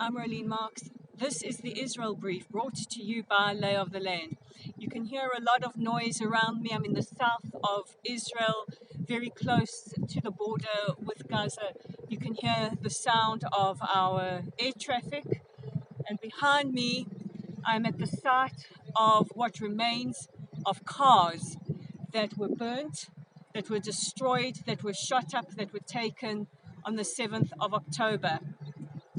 I'm Rolene Marks. This is the Israel Brief, brought to you by Lay of the Land. You can hear a lot of noise around me. I'm in the south of Israel, very close to the border with Gaza. You can hear the sound of our air traffic. And behind me, I'm at the site of what remains of cars that were burnt, that were destroyed, that were shot up, that were taken on the 7th of October.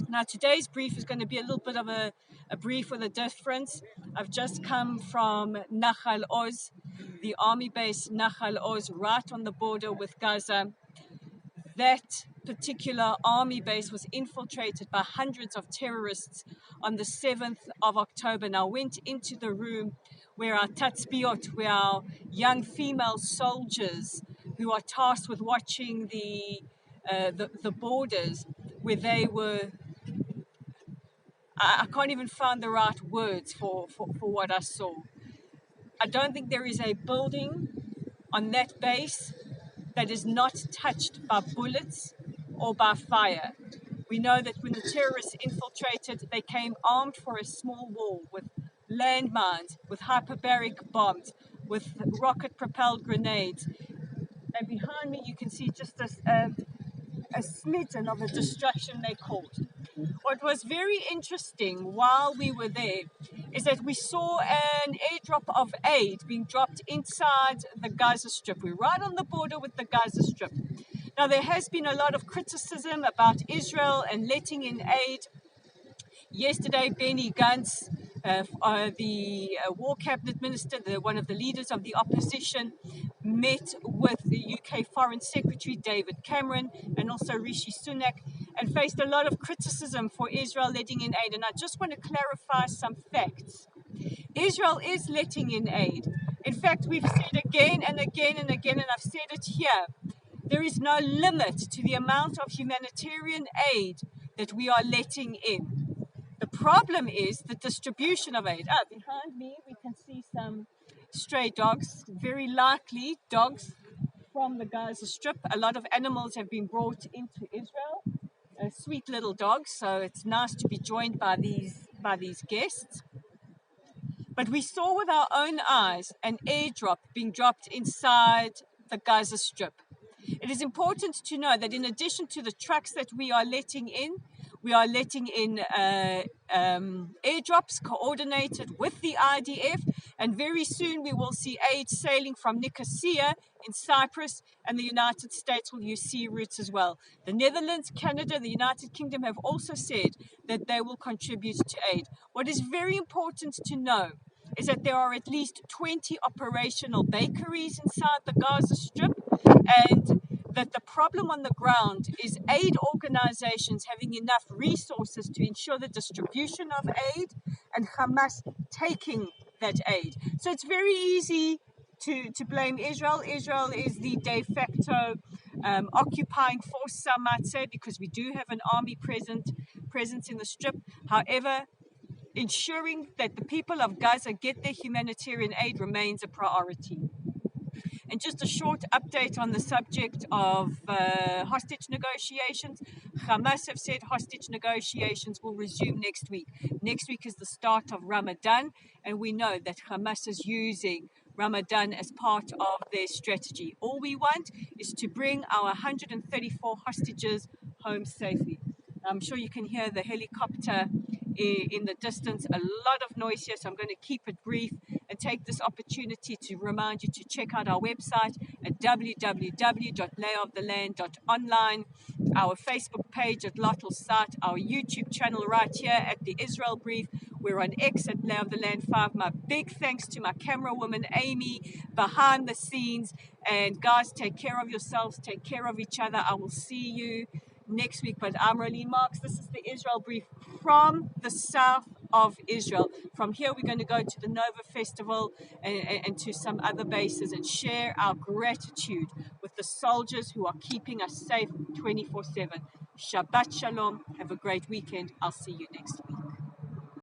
Now, today's brief is going to be a little bit of a brief with a difference. I've just come from Nahal Oz, the army base Nahal Oz, right on the border with Gaza. That particular army base was infiltrated by hundreds of terrorists on the 7th of October. Now, I went into the room where our tatzpiot, where our young female soldiers who are tasked with watching the borders, where they were, I can't even find the right words for what I saw. I don't think there is a building on that base that is not touched by bullets or by fire. We know that when the terrorists infiltrated, they came armed for a small wall with landmines, with hyperbaric bombs, with rocket-propelled grenades. And behind me, you can see just a smidgen of the destruction they caused. What was very interesting while we were there is that we saw an airdrop of aid being dropped inside the Gaza Strip. We're right on the border with the Gaza Strip. Now, there has been a lot of criticism about Israel and letting in aid. Yesterday, Benny Gantz, the war cabinet minister, one of the leaders of the opposition, met with the UK Foreign Secretary David Cameron and also Rishi Sunak, and faced a lot of criticism for Israel letting in aid. And I just want to clarify some facts. Israel is letting in aid. In fact, we've said again and again and again, and I've said it here, there is no limit to the amount of humanitarian aid that we are letting in. The problem is the distribution of aid. Behind me, we can see some stray dogs, very likely dogs from the Gaza Strip. A lot of animals have been brought into Israel, sweet little dogs, so it's nice to be joined by these guests. But we saw with our own eyes an airdrop being dropped inside the Gaza Strip. It is important to know that in addition to the trucks that we are letting in, we are letting in airdrops coordinated with the IDF, and very soon we will see aid sailing from Nicosia in Cyprus, and the United States will use sea routes as well. The Netherlands, Canada, the United Kingdom have also said that they will contribute to aid. What is very important to know is that there are at least 20 operational bakeries inside the Gaza Strip, and that the problem on the ground is aid organizations having enough resources to ensure the distribution of aid and Hamas taking that aid. So it's very easy to blame Israel. Israel is the de facto occupying force, some might say, because we do have an army presence in the Strip. However, ensuring that the people of Gaza get their humanitarian aid remains a priority. And just a short update on the subject of hostage negotiations. Hamas have said hostage negotiations will resume next week. Next week is the start of Ramadan, and we know that Hamas is using Ramadan as part of their strategy. All we want is to bring our 134 hostages home safely. I'm sure you can hear the helicopter in the distance, a lot of noise here, so I'm going to keep it brief and take this opportunity to remind you to check out our website at www.layoftheland.online, our Facebook page at Lottel Site, our YouTube channel right here at the Israel Brief. We're on X at Lay of the Land 5. My big thanks to my camera woman, Amy, behind the scenes. And guys, take care of yourselves, take care of each other. I will see you next week. But I'm Rolene Marks. This is the Israel Brief from the south of Israel. From here, we're going to go to the Nova Festival and to some other bases and share our gratitude with the soldiers who are keeping us safe 24/7. Shabbat Shalom. Have a great weekend. I'll see you next week.